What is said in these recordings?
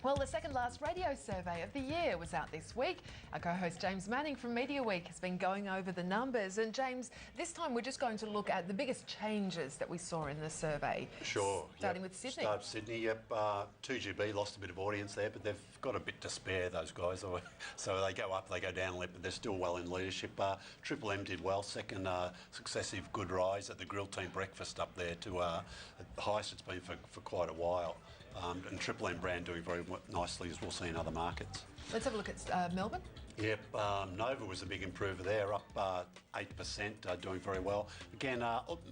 Well, the second last radio survey of the year was out this week. Our co-host James Manning from Mediaweek has been going over the numbers. And James, this time we're just going to look at the biggest changes that we saw in the survey. Sure. Starting with Sydney. Start with Sydney, yep. 2GB lost a bit of audience there, but they've got a bit to spare, those guys. So they go up, they go down a little, but they're still well in leadership. Triple M did well, second successive good rise at the Grill Team breakfast up there to the highest it's been for quite a while. And Triple M brand doing very nicely, as we'll see in other markets. Let's have a look at Melbourne. Yep, Nova was a big improver there, up 8%, doing very well. Again,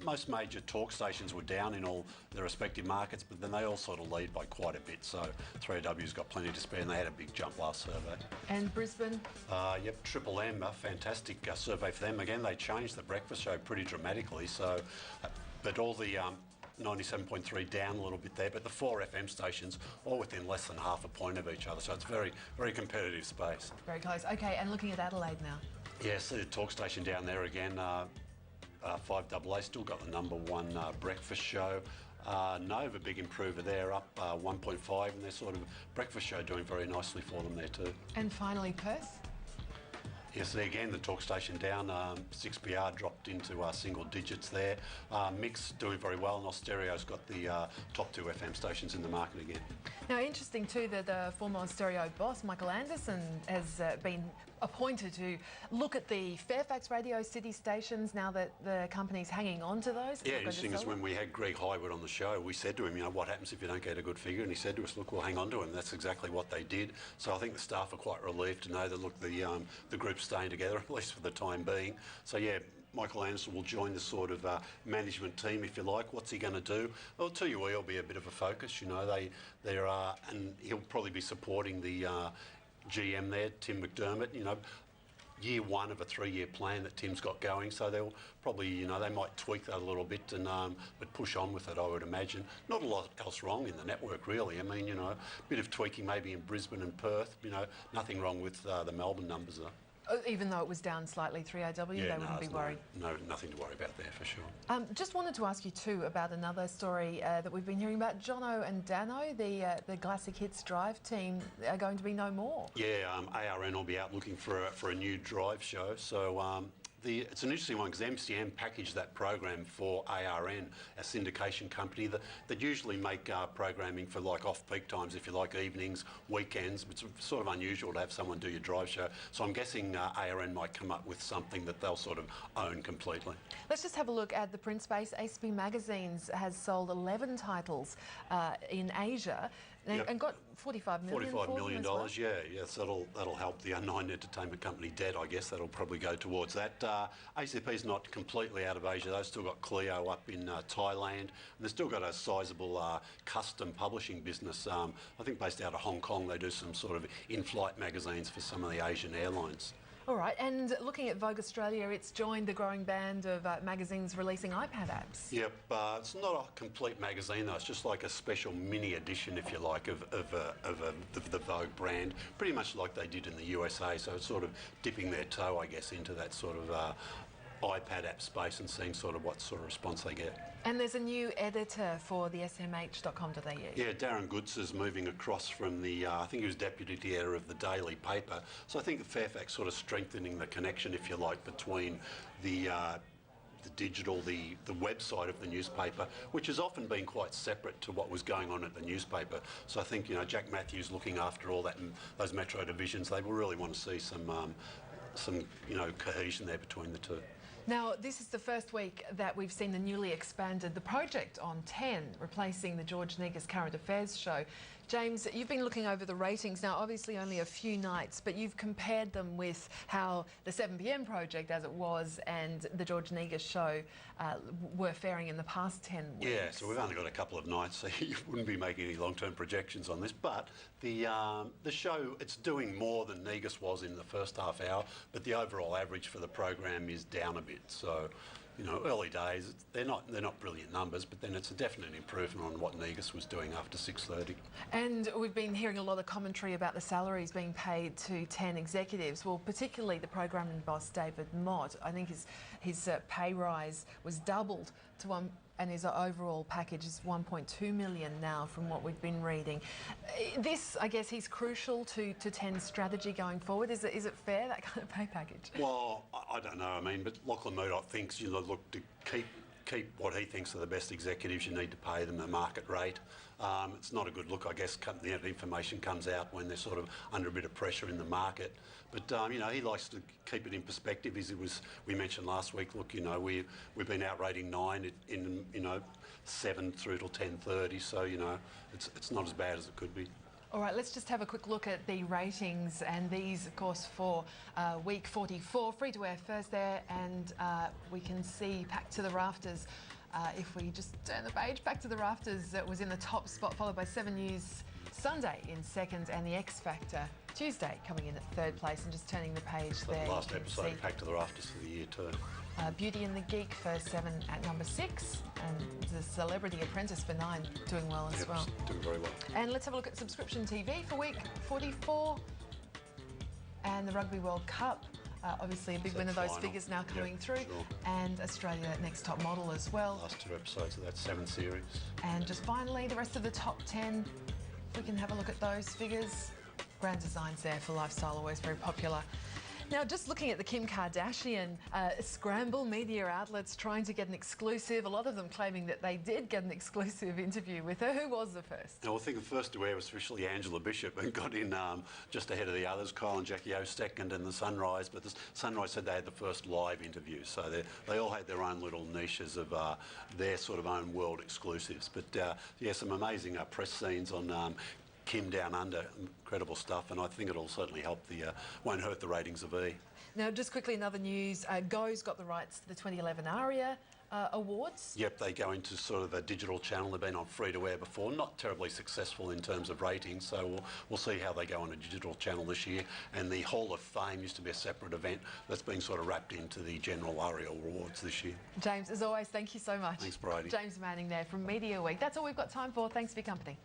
most major talk stations were down in all their respective markets, but then they all sort of lead by quite a bit. So 3W's got plenty to spare, and they had a big jump last survey. And Brisbane? Yep, Triple M, a fantastic survey for them. Again, they changed the breakfast show pretty dramatically. So, but all the 97.3 down a little bit there, but the 4 FM stations all within less than half a point of each other, so it's very, very competitive space. Very close. Okay, and looking at Adelaide now. Yes, the talk station down there again, 5AA, still got the number one breakfast show. Nova, big improver there, up 1.5, and their sort of breakfast show doing very nicely for them there too. And finally, Perth. Yes, there again, the talk station down, 6PR dropped into single digits there. Mix doing very well, and Austereo's got the top 2 FM stations in the market again. Now, interesting too that the former Austereo boss, Michael Anderson, has been appointed to look at the Fairfax Radio City stations now that the company's hanging on to those. Yeah, interesting is when we had Greg Highwood on the show, we said to him, you know, what happens if you don't get a good figure? And he said to us, look, we'll hang on to him. That's exactly what they did. So I think the staff are quite relieved to know that, look, the group's staying together, at least for the time being. So yeah, Michael Anderson will join the sort of management team, if you like. What's he going to do? Well, TUE will be a bit of a focus. You know, there are, and he'll probably be supporting the GM there, Tim McDermott. You know, year one of a 3-year plan that Tim's got going, so they'll probably, you know, they might tweak that a little bit and but push on with it, I would imagine. Not a lot else wrong in the network, really. I mean, you know, a bit of tweaking maybe in Brisbane and Perth. You know, nothing wrong with the Melbourne numbers though. Even though it was down slightly, 3AW, yeah, they wouldn't be worried. No, nothing to worry about there for sure. Just wanted to ask you too about another story that we've been hearing about. Jono and Dano, the Classic Hits Drive team, are going to be no more. Yeah, ARN will be out looking for a new drive show. So it's an interesting one because MCM packaged that program for ARN, a syndication company that usually make programming for like off-peak times, if you like, evenings, weekends. It's sort of unusual to have someone do your drive show. So I'm guessing ARN might come up with something that they'll sort of own completely. Let's just have a look at the print space. ACB Magazines has sold 11 titles in Asia and got $45 million well. Yeah. So that'll help the Nine Entertainment Company debt, I guess. That'll probably go towards that. ACP's not completely out of Asia. They've still got Clio up in Thailand, and they've still got a sizable custom publishing business. I think based out of Hong Kong. They do some sort of in-flight magazines for some of the Asian airlines. All right, and looking at Vogue Australia, it's joined the growing band of magazines releasing iPad apps. Yep, it's not a complete magazine though. It's just like a special mini edition, if you like, of the Vogue brand, pretty much like they did in the USA. So it's sort of dipping their toe, I guess, into that sort of iPad app space and seeing sort of what sort of response they get. And there's a new editor for the smh.com.au. Yeah, Darren Goods is moving across from the, I think he was deputy editor of the Daily Paper. So I think the Fairfax sort of strengthening the connection, if you like, between the digital, the website of the newspaper, which has often been quite separate to what was going on at the newspaper. So I think, you know, Jack Matthews looking after all that and those metro divisions, they will really want to see some you know, cohesion there between the two. Now, this is the first week that we've seen the newly expanded The Project on 10, replacing the George Negus Current Affairs show. James, you've been looking over the ratings now, obviously only a few nights, but you've compared them with how the 7pm Project, as it was, and the George Negus show were faring in the past 10 weeks. Yeah, so we've only got a couple of nights, so you wouldn't be making any long-term projections on this. But the show, it's doing more than Negus was in the first half hour, but the overall average for the program is down a bit. So, you know, early days, they're not brilliant numbers, but then it's a definite improvement on what Negus was doing after 6:30. And we've been hearing a lot of commentary about the salaries being paid to 10 executives. Well, particularly the programming boss, David Mott. I think his pay rise was doubled to and his overall package is 1.2 million now from what we've been reading. This, I guess, he's crucial to 10's strategy going forward. Is it fair, that kind of pay package? Well, I don't know. I mean, but Lachlan Murdoch thinks, you know, look, to keep what he thinks are the best executives, you need to pay them the market rate. It's not a good look, I guess. The information comes out when they're sort of under a bit of pressure in the market. But you know, he likes to keep it in perspective. As we mentioned last week. Look, you know, we've been outrating 9 in you know 7 through till 10:30. So you know, it's not as bad as it could be. All right, let's just have a quick look at the ratings, and these, of course, for week 44, free-to-air first there, and we can see Packed to the Rafters. If we just turn the page, Packed to the Rafters that was in the top spot, followed by 7 News Sunday in second, and the X Factor Tuesday coming in at third place. And just turning the page there, the last episode of Packed to the Rafters for the year too. Beauty and the Geek for 7 at number 6, and the Celebrity Apprentice for 9 doing well as well. Doing very well. And let's have a look at subscription TV for week 44 and the Rugby World Cup. Obviously a big win of those figures now coming through, sure. And Australia Next Top Model as well. Last 2 episodes of that 7 series. And just finally, the rest of the top 10, if we can have a look at those figures. Grand designs there for lifestyle, always very popular. Now, just looking at the Kim Kardashian scramble, media outlets trying to get an exclusive, a lot of them claiming that they did get an exclusive interview with her. Who was the first? Well, I think the first to air was officially Angela Bishop, and got in just ahead of the others, Kyle and Jackie O second, and the Sunrise. But the Sunrise said they had the first live interview, so they all had their own little niches of their sort of own world exclusives. But yeah, some amazing press scenes on Kim Down Under, incredible stuff, and I think it'll certainly help won't hurt the ratings of E. Now, just quickly, in other news, Go's got the rights to the 2011 ARIA Awards. Yep, they go into sort of a digital channel. They've been on free-to-air before, not terribly successful in terms of ratings, so we'll see how they go on a digital channel this year. And the Hall of Fame used to be a separate event that's being sort of wrapped into the general ARIA Awards this year. James, as always, thank you so much. Thanks, Brady. James Manning there from Media Week. That's all we've got time for. Thanks for your company.